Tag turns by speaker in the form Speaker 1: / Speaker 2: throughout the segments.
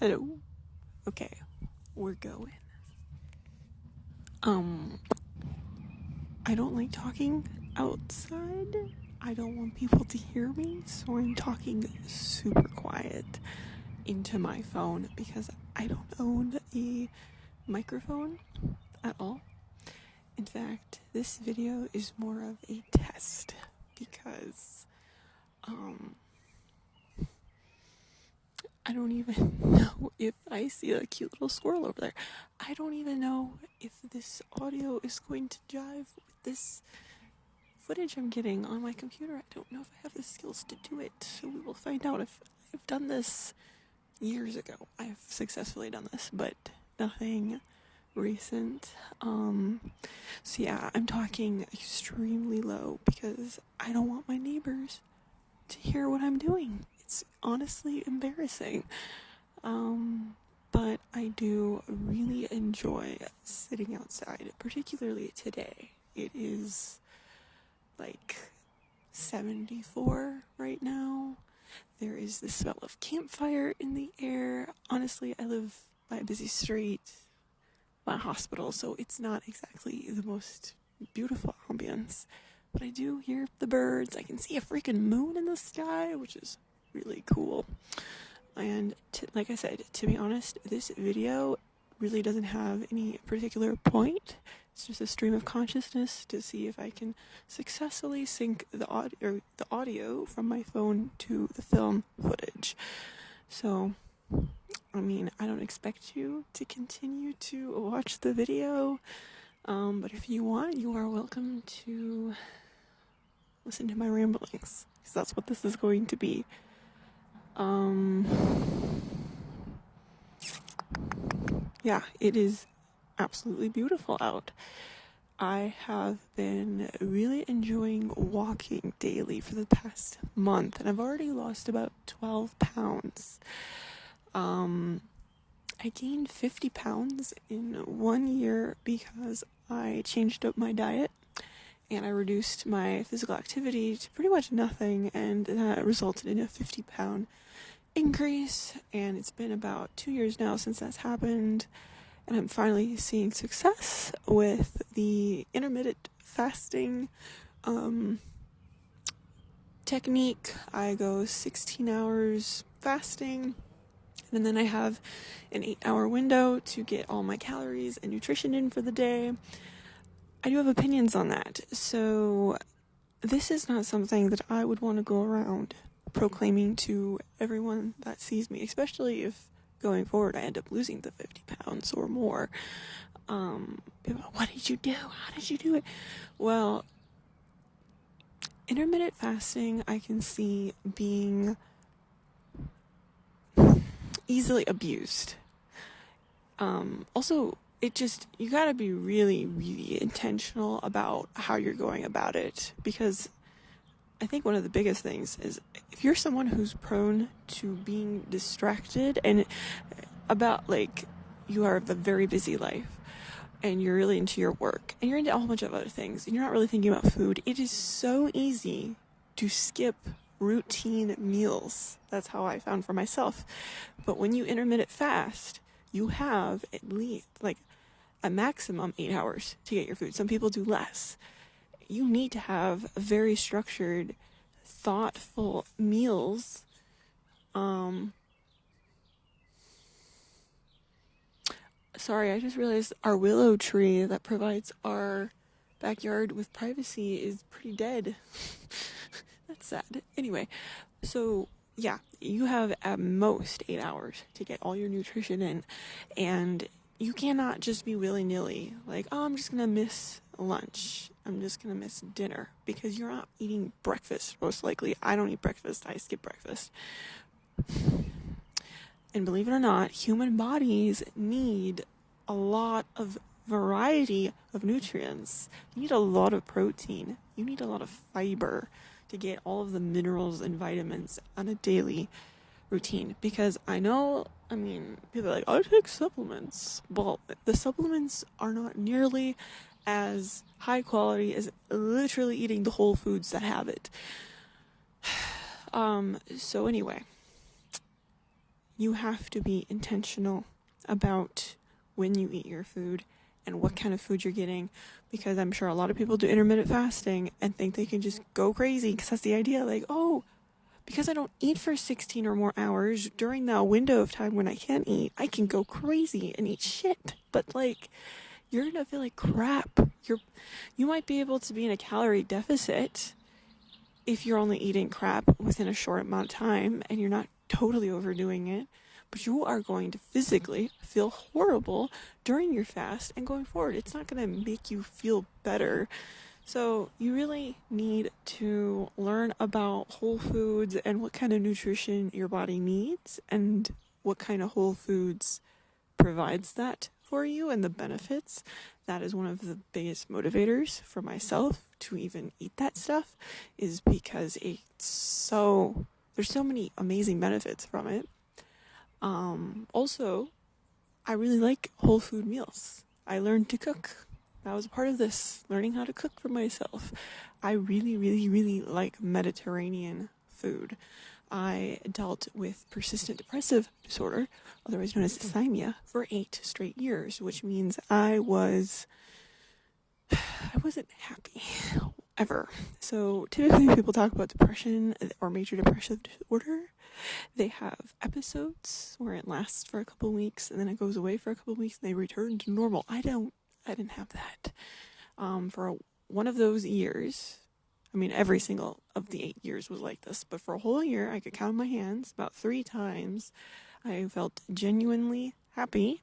Speaker 1: Hello. Okay, we're going. I don't like talking outside. I don't want people to hear me, so I'm talking super quiet into my phone because I don't own a microphone at all. In fact, this video is more of a test because I don't even know if I see a cute little squirrel over there. I don't even know if this audio is going to jive with this footage I'm getting on my computer. I don't know if I have the skills to do it, so we will find out. If I've done this years ago, I've successfully done this, but nothing recent. So yeah, I'm talking extremely low because I don't want my neighbors to hear what I'm doing. It's honestly embarrassing. But I do really enjoy sitting outside, particularly today. It is like 74 right now. There is the smell of campfire in the air. Honestly, I live by a busy street, by a hospital, so it's not exactly the most beautiful ambience. But I do hear the birds. I can see a freaking moon in the sky, which is really cool. And like I said, to be honest, this video really doesn't have any particular point. It's just a stream of consciousness to see if I can successfully sync the audio from my phone to the film footage. So, I mean, I don't expect you to continue to watch the video, but if you want, you are welcome to listen to my ramblings, because that's what this is going to be. Yeah, it is absolutely beautiful out. I have been really enjoying walking daily for the past month, and I've already lost about 12 pounds. I gained 50 pounds in 1 year because I changed up my diet and I reduced my physical activity to pretty much nothing, and that resulted in a 50-pound increase. And it's been about 2 years now since that's happened, and I'm finally seeing success with the intermitted fasting technique. I go 16 hours fasting, and then I have an 8-hour window to get all my calories and nutrition in for the day. I do have opinions on that, so this is not something that I would want to go around proclaiming to everyone that sees me, especially if going forward I end up losing the 50 pounds or more. People are, what did you do? How did you do it? Well, intermittent fasting I can see being easily abused. Also, you gotta be really, really intentional about how you're going about it, because I think one of the biggest things is if you're someone who's prone to being distracted and about, like, you have a very busy life and you're really into your work and you're into a whole bunch of other things and you're not really thinking about food, it is so easy to skip routine meals. That's how I found for myself. But when you intermittent fast, you have at least like a maximum 8 hours to get your food. Some people do less. You need to have very structured, thoughtful meals. Sorry, I just realized our willow tree that provides our backyard with privacy is pretty dead. That's sad. Anyway, so yeah, you have at most 8 hours to get all your nutrition in, and you cannot just be willy-nilly, like, oh, I'm just gonna miss lunch, I'm just gonna miss dinner, because you're not eating breakfast, most likely. I don't eat breakfast, I skip breakfast. And believe it or not, human bodies need a lot of variety of nutrients. You need a lot of protein, you need a lot of fiber to get all of the minerals and vitamins on a daily routine. Because people are like, I take supplements. Well, the supplements are not nearly as high quality as literally eating the whole foods that have it. So anyway, you have to be intentional about when you eat your food and what kind of food you're getting, because I'm sure a lot of people do intermittent fasting and think they can just go crazy because that's the idea, like, oh, because I don't eat for 16 or more hours during that window of time when I can't eat, I can go crazy and eat shit. But like, you're gonna feel like crap. You might be able to be in a calorie deficit if you're only eating crap within a short amount of time and you're not totally overdoing it, but you are going to physically feel horrible during your fast and going forward. It's not going to make you feel better. So you really need to learn about whole foods and what kind of nutrition your body needs and what kind of whole foods provides that for you and the benefits. That is one of the biggest motivators for myself to even eat that stuff, is because there's so many amazing benefits from it. Also, I really like whole food meals. I learned to cook. That was a part of this, learning how to cook for myself. I really, really, really like Mediterranean food. I dealt with persistent depressive disorder, otherwise known as dysthymia, for 8 straight years, which means I wasn't happy ever. So typically people talk about depression or major depressive disorder. They have episodes where it lasts for a couple weeks and then it goes away for a couple weeks and they return to normal. I didn't have that. For one of those years, I mean, every single of the 8 years was like this, but for a whole year, I could count on my hands about 3 times. I felt genuinely happy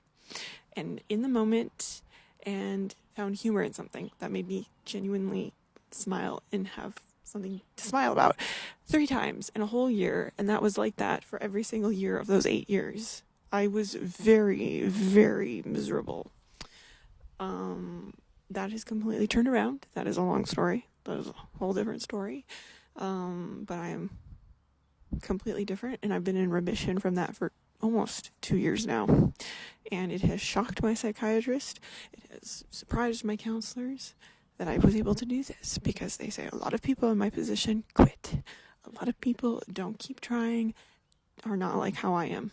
Speaker 1: and in the moment and found humor in something that made me genuinely smile and have something to smile about 3 times in a whole year. And that was like that for every single year of those 8 years. I was very, very miserable. That has completely turned around. That is a long story. That is a whole different story. But I am completely different, and I've been in remission from that for almost 2 years now. And it has shocked my psychiatrist. It has surprised my counselors that I was able to do this, because they say a lot of people in my position quit. A lot of people don't keep trying, are not like how I am.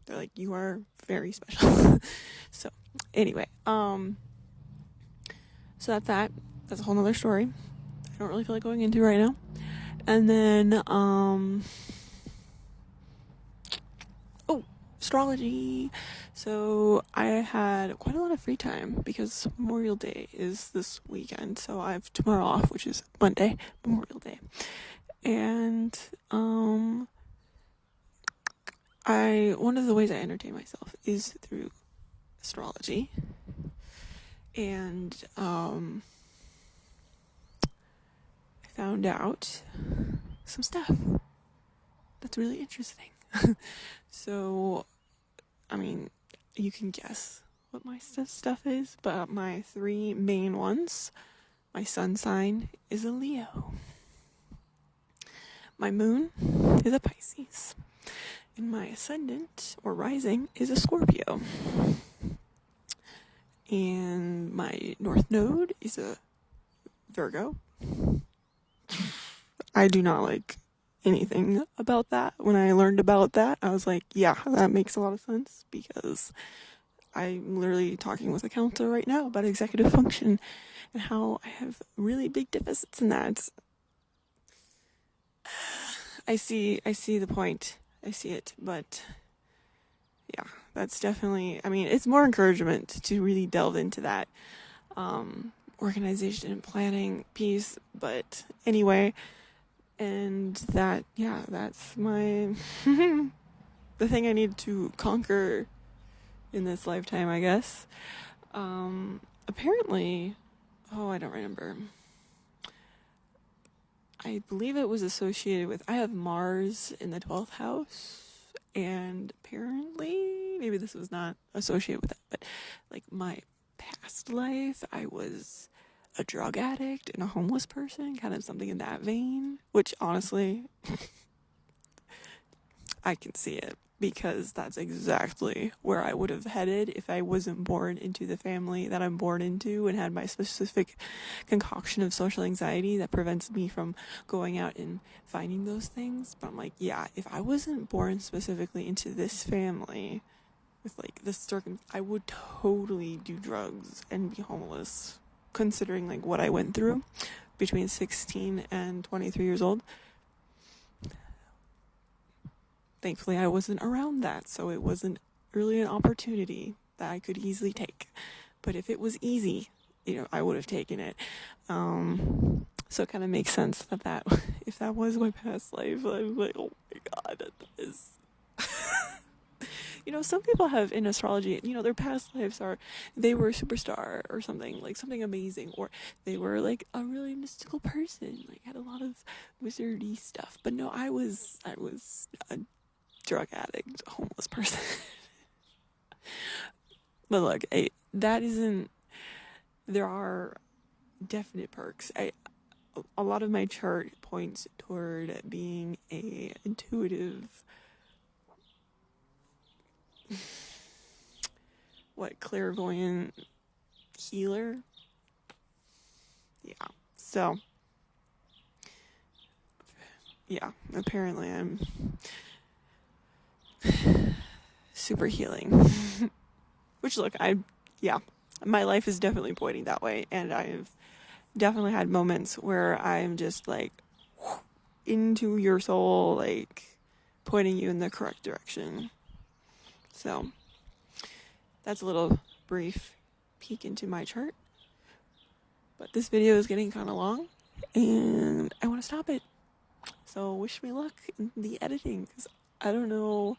Speaker 1: They're like, you are very special. So anyway, so that's that. That's a whole nother story I don't really feel like going into right now. And then, astrology. So I had quite a lot of free time because Memorial Day is this weekend. So I have tomorrow off, which is Monday, Memorial Day. And, one of the ways I entertain myself is through astrology. And, I found out some stuff that's really interesting. So, I mean, you can guess what my stuff is, but my 3 main ones: my sun sign is a Leo, my moon is a Pisces, and my ascendant or rising is a Scorpio, and my north node is a Virgo. I do not like anything about that. When I learned about that, I was like, yeah, that makes a lot of sense, because I'm literally talking with a counselor right now about executive function and how I have really big deficits in that. I see the point. I see it, but yeah, that's definitely, I mean, it's more encouragement to really delve into that organization and planning piece. But anyway, and that, yeah, that's my the thing I need to conquer in this lifetime, I guess. Apparently, I don't remember. I believe it was associated with, I have Mars in the 12th house, and apparently, maybe this was not associated with that, but like my past life, I was a drug addict and a homeless person, kind of something in that vein, which honestly, I can see it. because that's exactly where I would have headed if I wasn't born into the family that I'm born into and had my specific concoction of social anxiety that prevents me from going out and finding those things. But I'm like, yeah, if I wasn't born specifically into this family with like this I would totally do drugs and be homeless, considering like what I went through between 16 and 23 years old. Thankfully, I wasn't around that, so it wasn't really an opportunity that I could easily take. But if it was easy, I would have taken it. So it kind of makes sense that if that was my past life, I'm like, oh my god, that is. Some people have in astrology, their past lives are they were a superstar or something, like something amazing, or they were like a really mystical person, like had a lot of wizardy stuff. But no, I was a drug addict, homeless person. But look, there are definite perks. A lot of my chart points toward being a intuitive, clairvoyant healer. Yeah. So, yeah, apparently I'm super healing. Which, look, my life is definitely pointing that way, and I've definitely had moments where I'm just like into your soul, like pointing you in the correct direction. So that's a little brief peek into my chart. But this video is getting kind of long, and I want to stop it. So wish me luck in the editing, because I don't know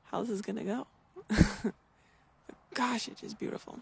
Speaker 1: how this is going to go. Gosh, it is beautiful.